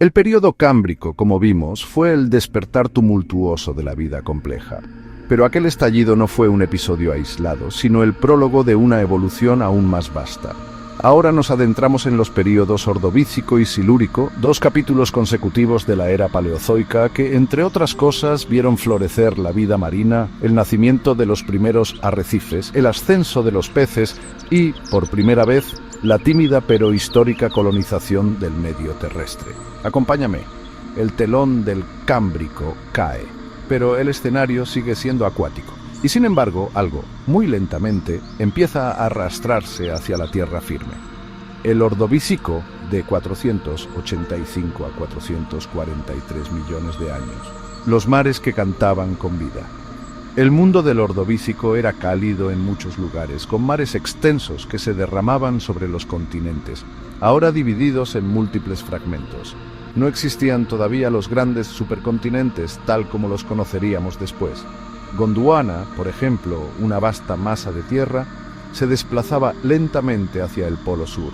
El período cámbrico, como vimos, fue el despertar tumultuoso de la vida compleja. Pero aquel estallido no fue un episodio aislado, sino el prólogo de una evolución aún más vasta. Ahora nos adentramos en los períodos Ordovícico y Silúrico, dos capítulos consecutivos de la era paleozoica que, entre otras cosas, vieron florecer la vida marina, el nacimiento de los primeros arrecifes, el ascenso de los peces y, por primera vez, la tímida pero histórica colonización del medio terrestre. Acompáñame. El telón del Cámbrico cae, pero el escenario sigue siendo acuático. Y sin embargo, algo, muy lentamente, empieza a arrastrarse hacia la tierra firme. El Ordovícico, de 485 a 443 millones de años. Los mares que cantaban con vida. El mundo del Ordovícico era cálido en muchos lugares, con mares extensos que se derramaban sobre los continentes, ahora divididos en múltiples fragmentos. No existían todavía los grandes supercontinentes tal como los conoceríamos después. Gondwana, por ejemplo, una vasta masa de tierra, se desplazaba lentamente hacia el polo sur.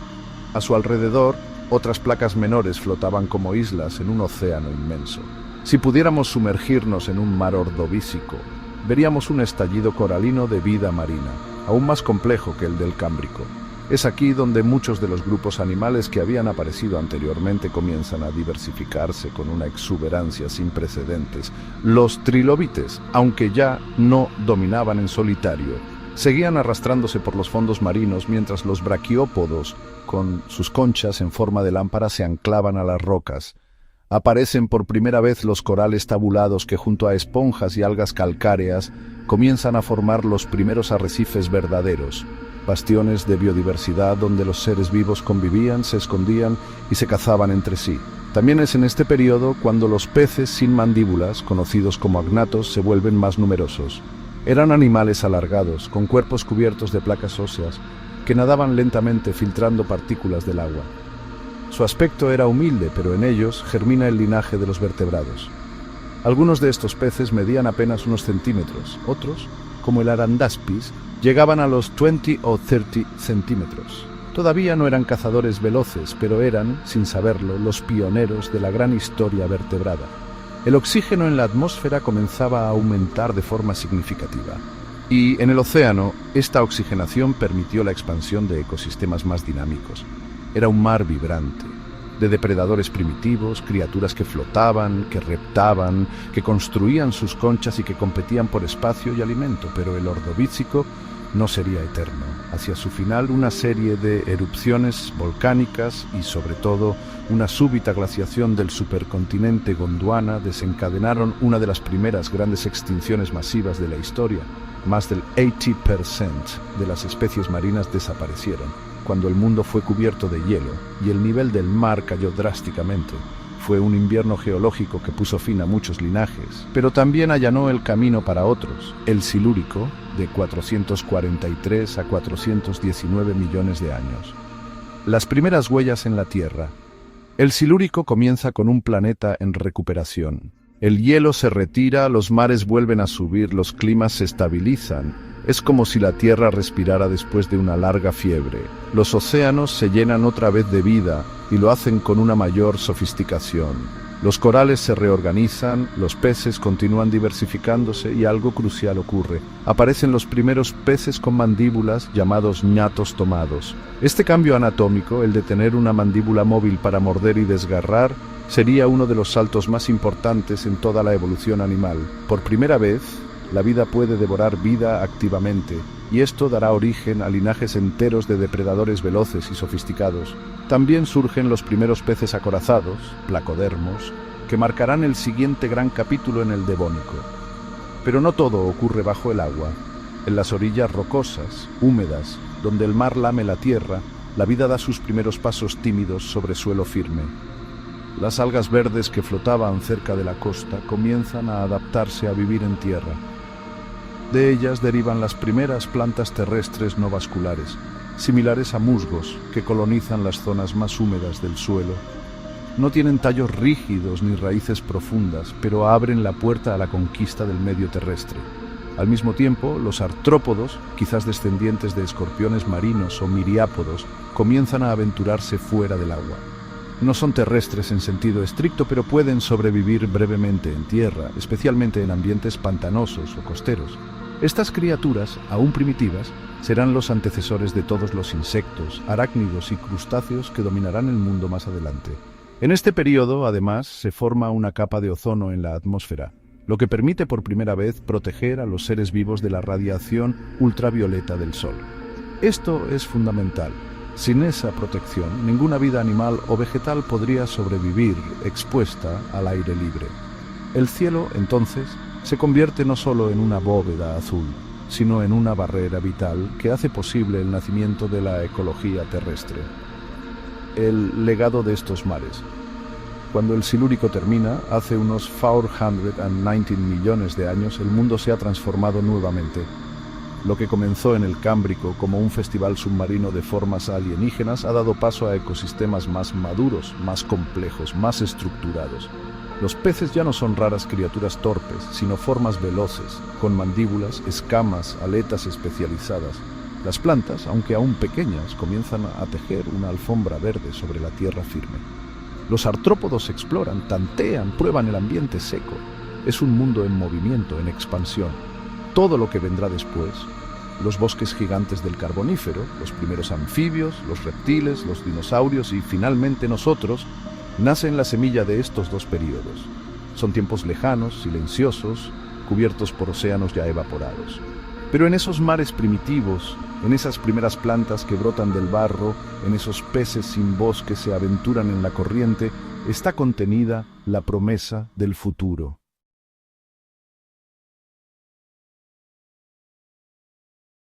A su alrededor, otras placas menores flotaban como islas en un océano inmenso. Si pudiéramos sumergirnos en un mar ordovícico, veríamos un estallido coralino de vida marina, aún más complejo que el del Cámbrico. Es aquí donde muchos de los grupos animales que habían aparecido anteriormente comienzan a diversificarse con una exuberancia sin precedentes. Los trilóbites, aunque ya no dominaban en solitario, seguían arrastrándose por los fondos marinos mientras los braquiópodos, con sus conchas en forma de lámpara, se anclaban a las rocas. Aparecen por primera vez los corales tabulados que junto a esponjas y algas calcáreas comienzan a formar los primeros arrecifes verdaderos. Bastiones de biodiversidad donde los seres vivos convivían, se escondían y se cazaban entre sí. También es en este periodo cuando los peces sin mandíbulas, conocidos como agnatos, se vuelven más numerosos. Eran animales alargados, con cuerpos cubiertos de placas óseas, que nadaban lentamente filtrando partículas del agua. Su aspecto era humilde, pero en ellos germina el linaje de los vertebrados. Algunos de estos peces medían apenas unos centímetros, otros, como el Arandaspis, llegaban a los 20 o 30 centímetros. Todavía no eran cazadores veloces, pero eran, sin saberlo, los pioneros de la gran historia vertebrada. El oxígeno en la atmósfera comenzaba a aumentar de forma significativa. Y en el océano, esta oxigenación permitió la expansión de ecosistemas más dinámicos. Era un mar vibrante, de depredadores primitivos, criaturas que flotaban, que reptaban, que construían sus conchas y que competían por espacio y alimento, pero el Ordovícico no sería eterno. Hacia su final, una serie de erupciones volcánicas y, sobre todo, una súbita glaciación del supercontinente Gondwana desencadenaron una de las primeras grandes extinciones masivas de la historia. Más del 80% de las especies marinas desaparecieron cuando el mundo fue cubierto de hielo y el nivel del mar cayó drásticamente. Fue un invierno geológico que puso fin a muchos linajes, pero también allanó el camino para otros. El Silúrico, de 443 a 419 millones de años. Las primeras huellas en la Tierra. El Silúrico comienza con un planeta en recuperación. El hielo se retira, los mares vuelven a subir, los climas se estabilizan. Es como si la Tierra respirara después de una larga fiebre. Los océanos se llenan otra vez de vida y lo hacen con una mayor sofisticación. Los corales se reorganizan, los peces continúan diversificándose y algo crucial ocurre. Aparecen los primeros peces con mandíbulas llamados ñatos tomados. Este cambio anatómico, el de tener una mandíbula móvil para morder y desgarrar, sería uno de los saltos más importantes en toda la evolución animal. Por primera vez, la vida puede devorar vida activamente, y esto dará origen a linajes enteros de depredadores veloces y sofisticados. También surgen los primeros peces acorazados, placodermos, que marcarán el siguiente gran capítulo en el Devónico. Pero no todo ocurre bajo el agua. En las orillas rocosas, húmedas, donde el mar lame la tierra, la vida da sus primeros pasos tímidos sobre suelo firme. Las algas verdes que flotaban cerca de la costa comienzan a adaptarse a vivir en tierra. De ellas derivan las primeras plantas terrestres no vasculares, similares a musgos que colonizan las zonas más húmedas del suelo. No tienen tallos rígidos ni raíces profundas, pero abren la puerta a la conquista del medio terrestre. Al mismo tiempo, los artrópodos, quizás descendientes de escorpiones marinos o miriápodos, comienzan a aventurarse fuera del agua. No son terrestres en sentido estricto, pero pueden sobrevivir brevemente en tierra, especialmente en ambientes pantanosos o costeros. Estas criaturas, aún primitivas, serán los antecesores de todos los insectos, arácnidos y crustáceos que dominarán el mundo más adelante. En este periodo, además, se forma una capa de ozono en la atmósfera, lo que permite por primera vez proteger a los seres vivos de la radiación ultravioleta del Sol. Esto es fundamental. Sin esa protección, ninguna vida animal o vegetal podría sobrevivir expuesta al aire libre. El cielo, entonces, se convierte no solo en una bóveda azul, sino en una barrera vital que hace posible el nacimiento de la ecología terrestre. El legado de estos mares. Cuando el Silúrico termina, hace unos 419 millones de años, el mundo se ha transformado nuevamente. Lo que comenzó en el Cámbrico como un festival submarino de formas alienígenas ha dado paso a ecosistemas más maduros, más complejos, más estructurados. Los peces ya no son raras criaturas torpes, sino formas veloces, con mandíbulas, escamas, aletas especializadas. Las plantas, aunque aún pequeñas, comienzan a tejer una alfombra verde sobre la tierra firme. Los artrópodos exploran, tantean, prueban el ambiente seco. Es un mundo en movimiento, en expansión. Todo lo que vendrá después, los bosques gigantes del Carbonífero, los primeros anfibios, los reptiles, los dinosaurios y finalmente nosotros, nace en la semilla de estos dos períodos. Son tiempos lejanos, silenciosos, cubiertos por océanos ya evaporados. Pero en esos mares primitivos, en esas primeras plantas que brotan del barro, en esos peces sin voz que se aventuran en la corriente, está contenida la promesa del futuro.